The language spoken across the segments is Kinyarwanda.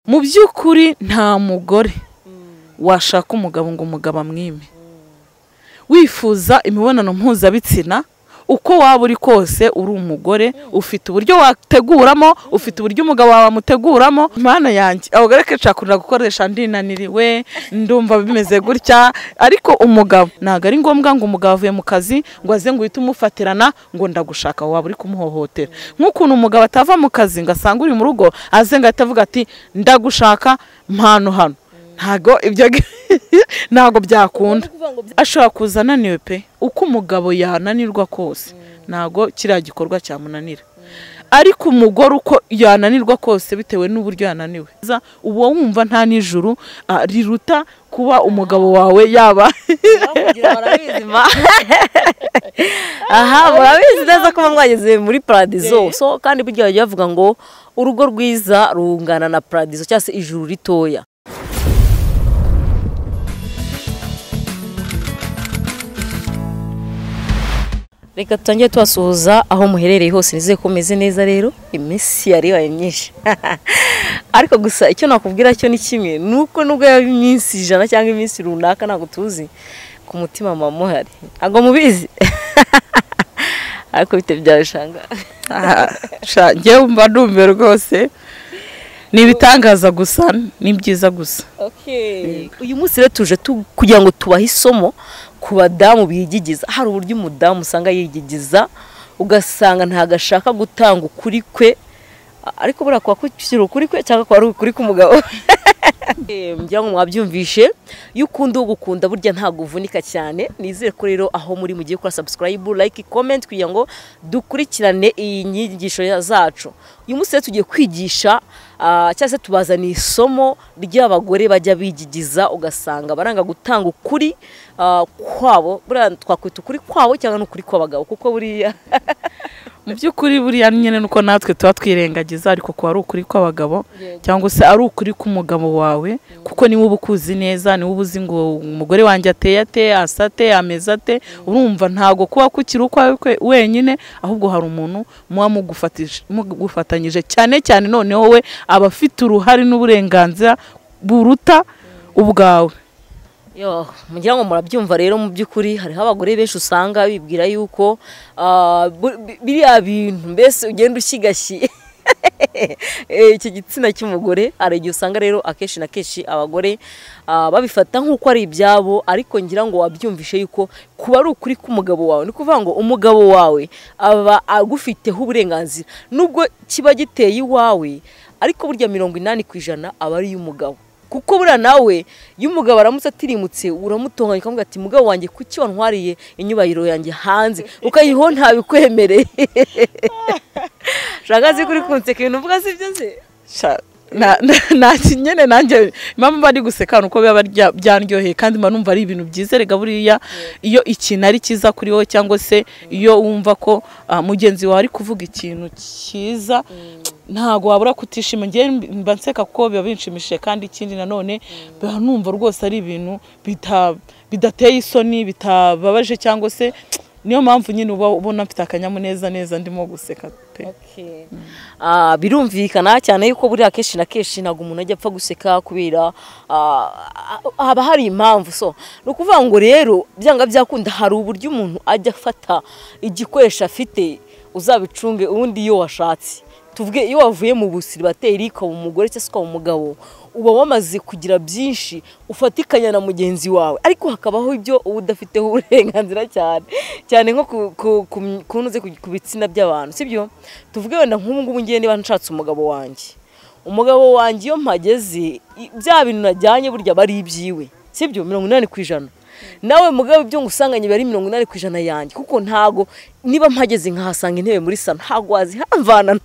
mu by'ukuri nta mugore washaka umugabo ngo umugabo amwime wifuza imibonano mpuzabitsina uko waba uri kose uri umugore ufite uburyo wateguramo ufite uburyo umugabo wawe amuteguramo Mana yanjye abagore kenshi akunda gukoresha ndinaniriwe ndumva bimeze gutya ariko umugabo ntago ari ngombwa ngo umugabo avuye mu kazi ngo aze ngo uhite umufatirana ngo ndagushaka waba uri kumuhohotera nk'ukuntu umugabo atava mu kazi ngo asanga uri mu rugo aze ngo atavuga ati ndagushaka mpano hano ntago ibyo ntago byakunda ashobora kuza ananiwe pe uko umugabo yananirwa kose ntago kiriya gikorwa cyamunanira ariko umugore uko yananirwa kose bitewe n'uburyo yananiwe uba wumva nta nijuru riruta kuba umugabo wawe yaba aha murabizi neza ko mwageze muri paradizo so kandi burya bajya bavuga ngo urugo rwiza rungana na paradizo cyangwa se ijuru ritoya. Reka tutangiye tubasuhuza aho muherereye hose nizeye ko meze neza rero iminsi yari myinshi ariko gusa icyo nakubwira cyo ni kimwe nuko nubwo yaba iminsi 100 cyangwa iminsi runaka ntago tuzi ku mutima mama muhari ago mubizi ariko bite byashanga ngewe mba ndumve rwose ni bitangaza gusa ni byiza gusa. Uyu munsi rero tuje kugira ngo tubahe isomo ku badamu bigigiza. Hari uburyo umudamu usanga yigigiza ugasanga ntagashaka gutanga ukuri kwe ariko bura kwa kwishyira ukuri kwe cyangwa kwa ari ukuri k'umugabo. Mbya ngo mwabyumvishe y'ukunda ugukunda burya ntago uvunika cyane. Nizere ko rero aho muri mugiye kwa subscribe like comment kugira ngo dukurikirane iyi nyigisho zacu. Uyu munsi tugiye kwigisha cyase tubazana isomo ry'abagore bajya bigigiza ugasanga baranga gutanga ukuri kwabo bura twakwita ukuri kwabo cyangwa n'ukuri kw'abagabo kuko buriya mu by'ukuri buriya nyene nuko natwe tuba twirengagiza ariko ko ari ukuri kw'abagabo cyangwa se ari ukuri k'umugabo wawe kuko niwe ubukuzi neza niwe ubuzi ngo umugore wanjye ateye asate ameze ate urumva ntago kuba kukiri ukwawe wenyine ahubwo hari umuntu muba mugufatanyije cyane noneho we abafite uruhari n'uburenganzira buruta ubwawe. Mugira ngo murabyumva rero mu by'ukuri hariho abagore benshi usanga bibwira yuko biriya bintu mbese ugenda ushigashye iki gitsina cy'umugore aragiye usanga rero akeshi na keshi abagore babifata nk'uko ari ibyabo ariko ngira ngo wabyumvishe yuko kuba ari ukuri k'umugabo wawe ni kuvuga ngo umugabo wawe aba agufiteho uburenganzira nubwo kiba giteye iwawe ariko burya 80% aba ari y'umugabo kuko bura nawe y'umugabo aramutse atirimutse uramutonganya ukavuga ati mugabo wanjye kuki wantwariye inyubahiro yanjye hanze ukayiho ntabikwemereye shagazi kuri kunseka ibintu uvuga sibyo se na kinyene nanjye mama bari guseka nuko biba byanryoheye kandi mba numva ari ibintu byiza rega buriya iyo ikintu ari kiza kuri wowe cyangwa se iyo wumva ko mugenzi wawe ari kuvuga ikintu cyiza ntago wabura kutishima ngiye mba nseka kuko biba binshimishije kandi ikindi nanone numva rwose ari ibintu bidateye isoni bitababaje cyangwa se niyo mpamvu nyine ubona mfite akanyamuneza neza ndimo guseka pe. Birumvikana cyane yuko buri akeshi na keshi ntago umuntu ajya apfa guseka kubera haba hari impamvu so no kuvuga ngo rero byanga byakunda hari uburyo umuntu ajya afata igikoresho afite uzabicunge ubundi iyo washatse tuvuge iyo wavuye mu busiribateri ko umugore cyangwa se umugabo uba wamaze kugira byinshi ufatikanya na mugenzi wawe ariko hakabaho ibyo udafiteho uburenganzira cyane nko kunuze kubitsina by'abantu sibyo tuvuge wenda nk'ubu ngiye niba nshatse umugabo wanjye iyo mpageze bya bintu najyanye burya bari ibyiwe sibyo 80% nawe mugabo ibyo ngusanganye bari 80% yanjye kuko ntago niba mpageze nkahasanga intebe muri sano ntago wazihamvana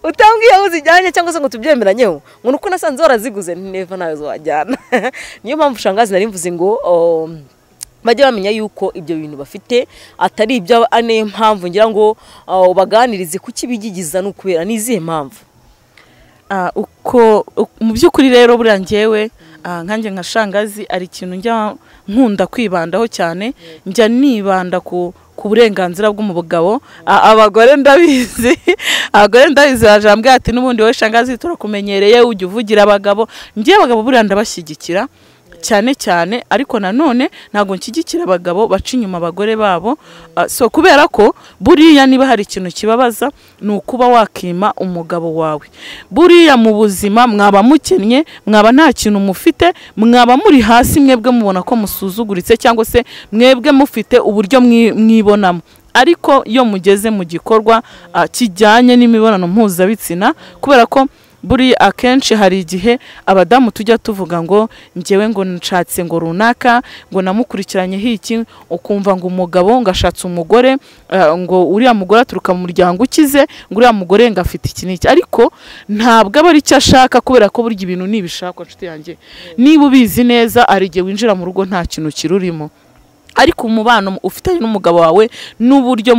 utambwiye aho zijyanye cyangwa se ngo tubyemeranyeho ngo nuko nasanze waraziguze neva nawe zo wajyana niyo mpamvu shangazi nari mvuze ngo bajya bamenya yuko ibyo bintu bafite atari ibyo ane mpamvu ngira ngo baganirize kuki bigigiza n'ukubera nizihe mpamvu uko mu by'ukuri rero buriya ngewe nkanjye nka shangazi ari ikintu njya nkunda kwibandaho cyane njya nibanda ku burenganzira bw'umugabo. Abagore ndabizi bajambwe ati n'ubundi wowe shangazi turakumenyereye ujya uvugira abagabo. Ngiye abagabo buriya ndabashyigikira cyane cyane, ariko nanone ntago nshyigikira abagabo baca inyuma abagore babo. So kubera ko buriya niba hari ikintu kibabaza ni ukuba wakima umugabo wawe. Buriya mu buzima mwaba mukennye, mwaba nta kintu mufite, mwaba muri hasi, mwebwe mubona ko musuzuguritse cyangwa se mwebwe mufite uburyo mwibonamo. Ariko iyo mugeze mu gikorwa kijyanye n'imibonano mpuzabitsina, kubera ko buri akenshi hari igihe abadamu tujya tuvuga ngo njyewe ngo nshatse ngo runaka ngo namukurikiranye hiki, ukumva ngo umugabo ngo ashatse umugore ngo uriya mugore aturuka mu muryango ukize, ngo uriya mugore ngo afite iki n'iki. Ariko ntabwo aba ari icyo ashaka, kubera ko burya ibintu nibishakwa nshuti yanjye. Niba ubizi neza ari igihe winjira mu rugo nta kintu kirurimo, ariko umubano ufitanye n'umugabo wawe n'uburyo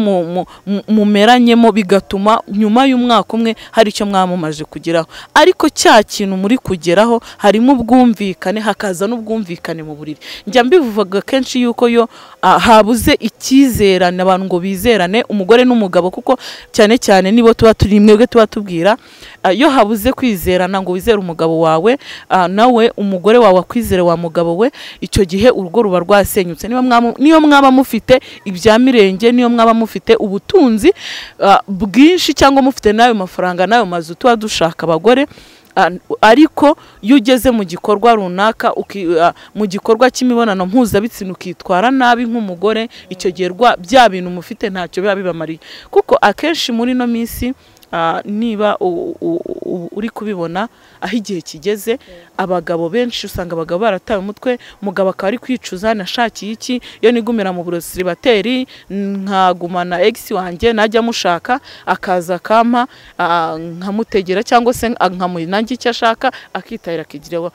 mumeranyemo bigatuma nyuma y'umwaka umwe hari icyo mwamumaje kugeraho. Ariko cya kintu muri kugeraho harimo ubwumvikane, hakaza n'ubwumvikane mu buriri. Njya mbivuga kenshi yuko yo habuze icyizerane, abantu ngo bizerane umugore n'umugabo, kuko cyane cyane nibo tuba turi mwebwe tuba tubwira. Yo habuze kwizerana ngo wizere umugabo wawe, nawe umugore wawe akwizere wa mugabo we, icyo gihe urugo ruba rwasenyutse. Niyo mwaba mufite ibya mirenge, niyo mwaba mufite ubutunzi bwinshi, cyangwa mufite nayo mafaranga nayo mazu tuba dushaka abagore, ariko iyo ugeze mu gikorwa runaka, mu gikorwa cy'imibonano mpuzabitsina ukitwara nabi nk'umugore, icyo gihe bya bintu mufite ntacyo biba bibamariye. Kuko akenshi muri no minsi niba uri kubibona aho igihe kigeze, abagabo benshi usanga abagabo barataye umutwe, umugabo akaba ari kwicuza nashakiye iki, iyo nigumira mu burosiribateri nkagumana ex wanjye najya mushaka akaza akampa nkamutegera cyangwa se nkamunangira icyo ashaka akitahira akigira.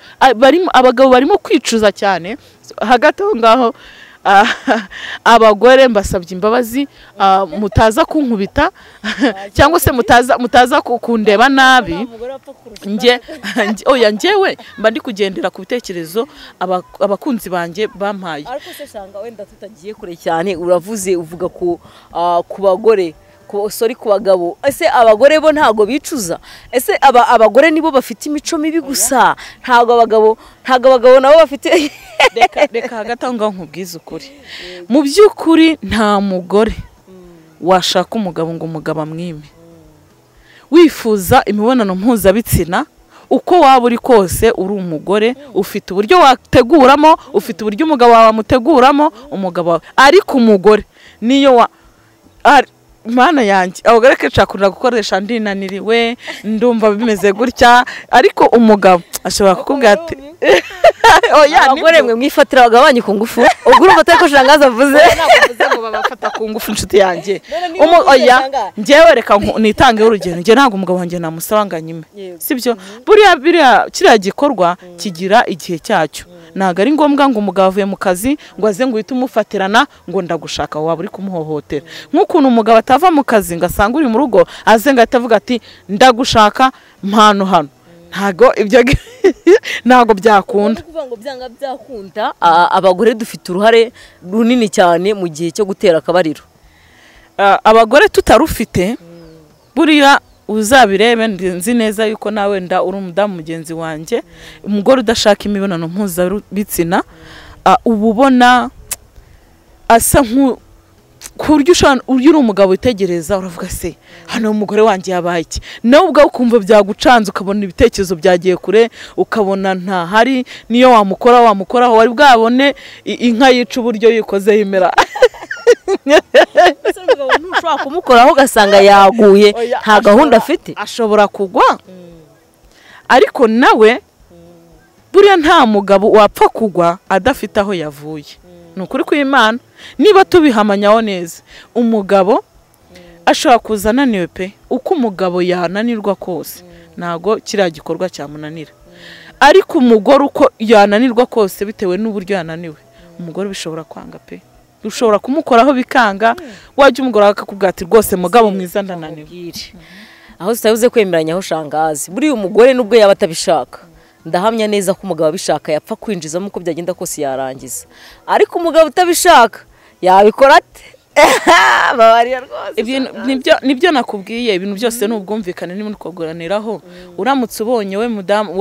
Abagabo barimo kwicuza cyane. Hagati aho ngaho abagore mbasabye imbabazi, mutaza kunkubita cyangwa se mutaza kundeba nabi. Njyewe mba ndi kugendera ku bitekerezo abakunzi banjye bampaye. Ariko se shanga wenda tutagiye kure cyane, uravuze uvuga ku bagore, ku bagabo. Ese abagore bo ntago bicuza? Ese abagore nibo bafite imico mibi gusa? Ntago abagabo nabo bafite reka hagati aho ngaho nkubwize ukuri. Mu by'ukuri nta mugore washaka umugabo ngo umugabo amwime. Wifuza imibonano mpuzabitsina uko waba uri kose, uri umugore ufite uburyo wateguramo, ufite uburyo umugabo wawe amuteguramo umugabo wawe. Ariko umugore niyo Mana yanjye, abagore kenshi akunda gukoresha ndinaniriwe, ndumva bimeze gutya, ariko umugabo ashobora kukubwira ati abagore mwe mwifatira abagabo banyu ku ngufu. Ubwo urumva atari ko shangaza avuze, navuze ngo babafata ku ngufu nshuti yanjye. Njyewe reka nitangeho urugero. Njye ntabwo umugabo wanjye namusaba ngo anyime, sibyo? Buriya kiriya gikorwa kigira igihe cyacyo. Ntabwo ari ngombwa ngo umugabo avuye mu kazi ngo aze ngo uhite umufatirana ngo ndagushaka, waba uri kumuhohotera. Nk'ukuntu umugabo atava mu kazi ngo asanga uri mu rugo aze ngo ahita avuga ati ndagushaka mpano hano. Ntago byakunda. Kuvuga ngo byanga byakunda, abagore dufite uruhare runini cyane mu gihe cyo gutera akabariro. Abagore tutarufite, buriya uzabirebe, nzi neza yuko nawe nda uri umudamu mugenzi wanjye, umugore udashaka imibonano mpuzabitsina uba ubona asa kuryo uri umugabo utegereza, uravuga se hano umugore wanjye yabaye iki? Nawe ubwo ukumva byagucanze, ukabona ibitekerezo byagiye kure, ukabona nta hari niyo wamukoraho wari bwabone inka yica uburyo yikoze yimera. Ntushobora kumukoraho ugasanga yaguye, nta gahunda afite, ashobora kugwa. Ariko nawe buriya nta mugabo wapfa kugwa adafite aho yavuye. Ni ukuri kw'Imana. Niba tubihamanyaho neza, umugabo ashobora kuza ananiwe pe, uko umugabo yananirwa kose ntago kiriya gikorwa cyamunanira. Ariko umugore uko yananirwa kose bitewe n'uburyo yananiwe, umugore bishobora kwanga pe. Ushobora kumukoraho bikanga, wajya umugore akakubwira ati rwose mugabo mwiza ndananiwe. Aho tutabuze kwemeranya aho shangazi, buriya umugore nubwo yaba atabishaka, ndahamya neza ko umugabo abishaka yapfa kwinjizamo uko byagenda kose yarangiza. Ariko umugabo utabishaka yabikora ate? babarira rwose nibyo nakubwiye, ibintu byose ni ubwumvikane n'ibintu kuguraniraho. Uramutse ubonye we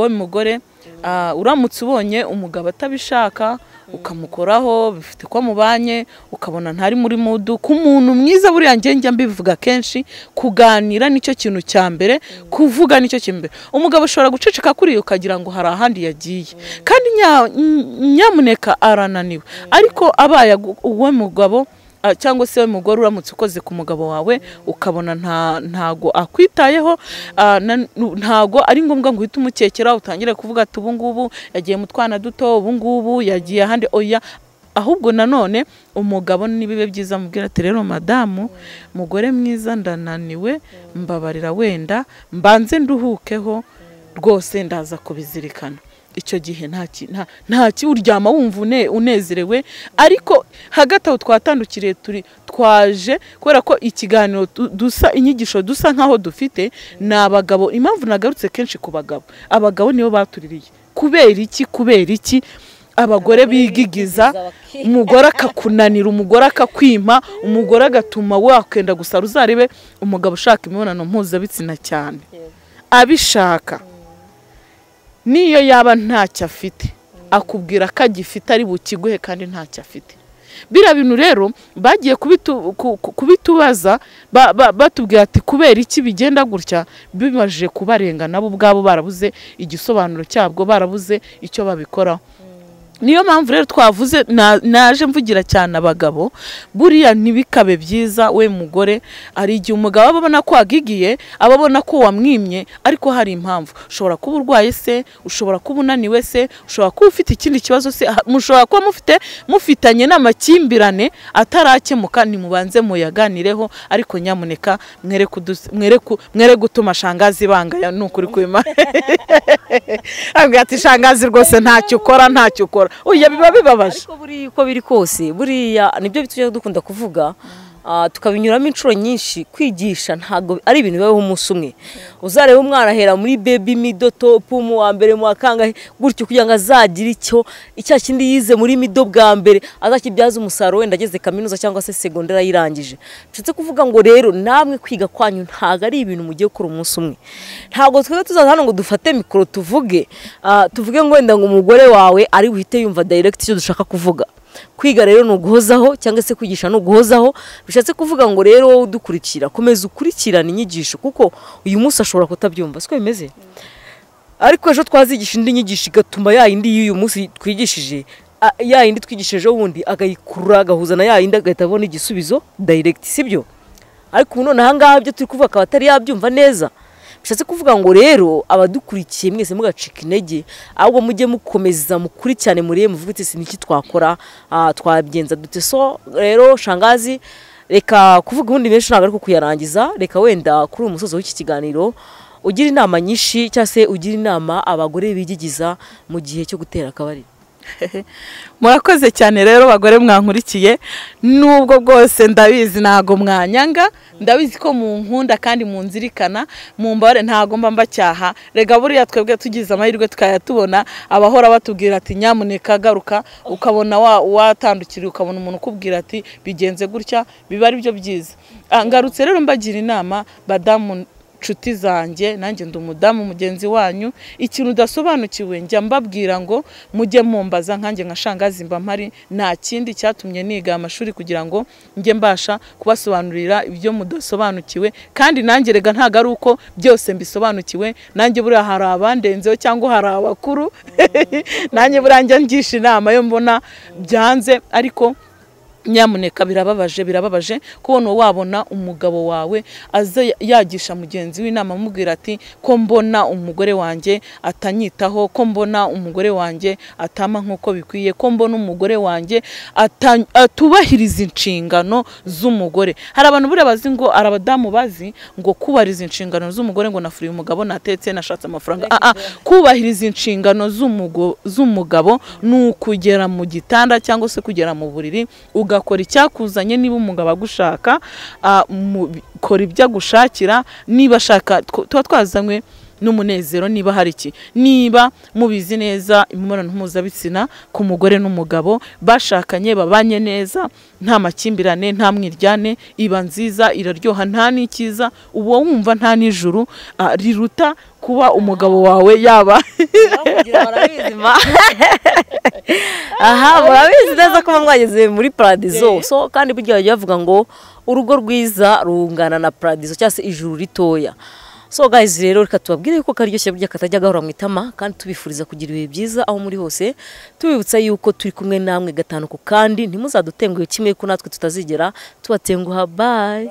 mugore, uramutse ubonye umugabo atabishaka ukamukoraho bifite ko mubanye, ukabona ntari muri mudu, ku muntu mwiza buriya njya mbivuga kenshi, kuganira nicyo kintu cya mbere, kuvuga nicyo kintu mbere. Umugabo ushobora guceceka kuri ukagira ngo hari ahandi yagiye, kandi nyamuneka arananiwe, ariko abaye uwe mugabo cyangwa se mugore uramutse ukoze ku mugabo wawe ukabona ntago akwitayeho, ntago ari ngombwa ngo uhite umukekera utangire kuvuga ati ubu ngubu yagiye mu twana duto, ubu ngubu yagiye ahandi, oya. Ahubwo nanone umugabo nibibe byiza mubwira ati rero madamu, mugore mwiza ndananiwe, mbabarira wenda mbanze nduhukeho rwose ndaza kubizirikana. Icyo gihe nta uryama wumva unezerewe, ariko hagati aho twatandukiriye twaje kubera ko ikiganiro dusa inyigisho dusa nkaho dufite n'abagabo. Impamvu nagarutse kenshi ku bagabo, abagabo nibo batuririye. Kubera iki abagore bigigiza, umugore akakunanira, umugore akakwima, umugore agatuma wakenda gusara. Uzarebe umugabo ushaka imibonano mpuzabitsina cyane, abishaka niyo yaba ntacyo afite akubwira ko agifite ari bukiguhe kandi ntacyo afite. Bira bintu rero bagiye kubitubaza batubwira ati kubera iki bigenda gutya, bimaje kubarenga nabo ubwabo barabuze igisobanuro cyabwo, barabuze icyo babikoraho. Niyo mpamvu rero twavuze naje mvugira cyane abagabo, buriya ntibikabe byiza we mugore, ari igihe umugabo ababona ko agigiye, ababona ko wamwimye, ariko hari impamvu. Ushobora kuba urwaye se, ushobora kuba unaniwe se, ushobora kuba ufite ikindi kibazo se, mushobora kuba mufitanye n'amakimbirane atarakemuka, nimubanze muyaganireho. Ariko nyamuneka mwere gutuma shangazi bangaya, nukuri kwima ati shangazi rwose ntacyo ukora. Oya, biba bibabaje. Ariko buri uko biri kose, buriya nibyo bituje dukunda kuvuga, tukabinyuramo inshuro nyinshi. Kwigisha ntago ari ibintu bibaho umunsi umwe. Uzarebe umwana ahera muri baby middle top mu wa mbere mu akanga gutyo kugira ngo azagire icya kindi yize muri middle bwa mbere azakibyaza umusaruro wenda ageze kaminuza cyangwa se secondaire yirangije. Nshatse kuvuga ngo rero namwe kwiga kwanyu ntago ari ibintu mugiye gukora umunsi umwe. Ntago twese tuzaza hano ngo dufate mikoro tuvuge ngo wenda ngo umugore wawe ari uhite yumva direct icyo dushaka kuvuga. Kwiga rero no guhozaho cyangwa se kwigisha no guhozaho, bishatse kuvuga ngo rero wowe udukurikira komeza ukurikirana inyigisho, kuko uyu munsi ashobora kutabyumva siko bimeze, ariko ejo twazigisha indi nyigisho igatuma ya yindi y'uyu munsi twigishije, ya yindi twigishije wundi agayikurura agahuza na ya yindi agahita abona igisubizo direct, sibyo? Ariko ubu none ahangaha byo turi kuvuga akaba atari yabyumva neza. Bishatse kuvuga ngo rero abadukurikiye mwese mugacika intege, ahubwo mujye mukomeza mukurikirane muriye muvuga ati siniki twakora, twabigenza dute. So rero shangazi, reka kuvuga ubundi menshi ntabwo ariko kuyarangiza, reka wenda kuri uyu musozo w'iki kiganiro ugira inama nyinshi cyangwa se ugira inama abagore bigigiza mu gihe cyo gutera akabari. Murakoze cyane rero bagore mwankurikiye, nubwo bwose ndabizi ntago mwanyanga, ndabizi ko mu nkunda kandi munzirikana, mumbare ntago mba cyaha. Rega buriya twebwe tugize amahirwe tukayatubona, abahora batubwira ati nyamuneka garuka, ukabona watandukira, ukabona umuntu ukubwira ati bigenze gutya, biba ari byo byiza. Ngarutse rero mbagira inama badamu nshuti zanjye, nanjye ndi umudamu mugenzi wanyu, ikintu udasobanukiwe njya mbabwira ngo mujye mumbaza, nkanjye nka shangazi mba mpari. Nta kindi cyatumye niga amashuri kugira ngo njye mbasha kubasobanurira ibyo mudasobanukiwe, kandi nanjye rega ntago ari uko byose mbisobanukiwe, nanjye buriya hari abandenzeho cyangwa hari abakuru nanjye buriya njya ngisha inama yo mbona byanze. Ariko nyamuneka birababaje kubona wabona umugabo wawe aza yagisha mugenzi w'inama amubwira ati ko mbona umugore wanjye atanyitaho, ko mbona umugore wanjye atama nkuko bikwiye, ko mbona umugore wanjye atubahiriza inshingano z'umugore. Hari abantu bure bazi ngo arabadamu bazi ngo kubahiriza inshingano z'umugore ngo nafuriye umugabo, natetse, nashatse amafaranga. Kubahiriza inshingano z'umugabo ni ukugera mu gitanda cyangwa se kugera mu buriri ugakora icyakuzanye. Niba umugabo agushaka, kora ibyo agushakira. Niba ashaka, tuba twazanywe n'umunezero niba hari iki, niba mubizi neza imibonano mpuzabitsina ku mugore n'umugabo bashakanye babanye neza nta makimbirane nta mwiryane iba nziza iraryoha nta n'ikiza uba wumva nta n'ijuru riruta kuba umugabo wawe yaba aha murabizi neza ko mwageze muri paradizo. So kandi burya bajya bavuga ngo urugo rwiza rungana na paradizo cyangwa se ijuru ritoya. So guys rero reka tubabwire yuko karyoshye burya katajya gahora mu itama, kandi tubifuriza kugira ibihe byiza aho muri hose, tubibutsa yuko turi kumwe namwe gatanu ku kandi ntimuzadutenguhe kimwe ko natwe tutazigera tubatenguha. Bye.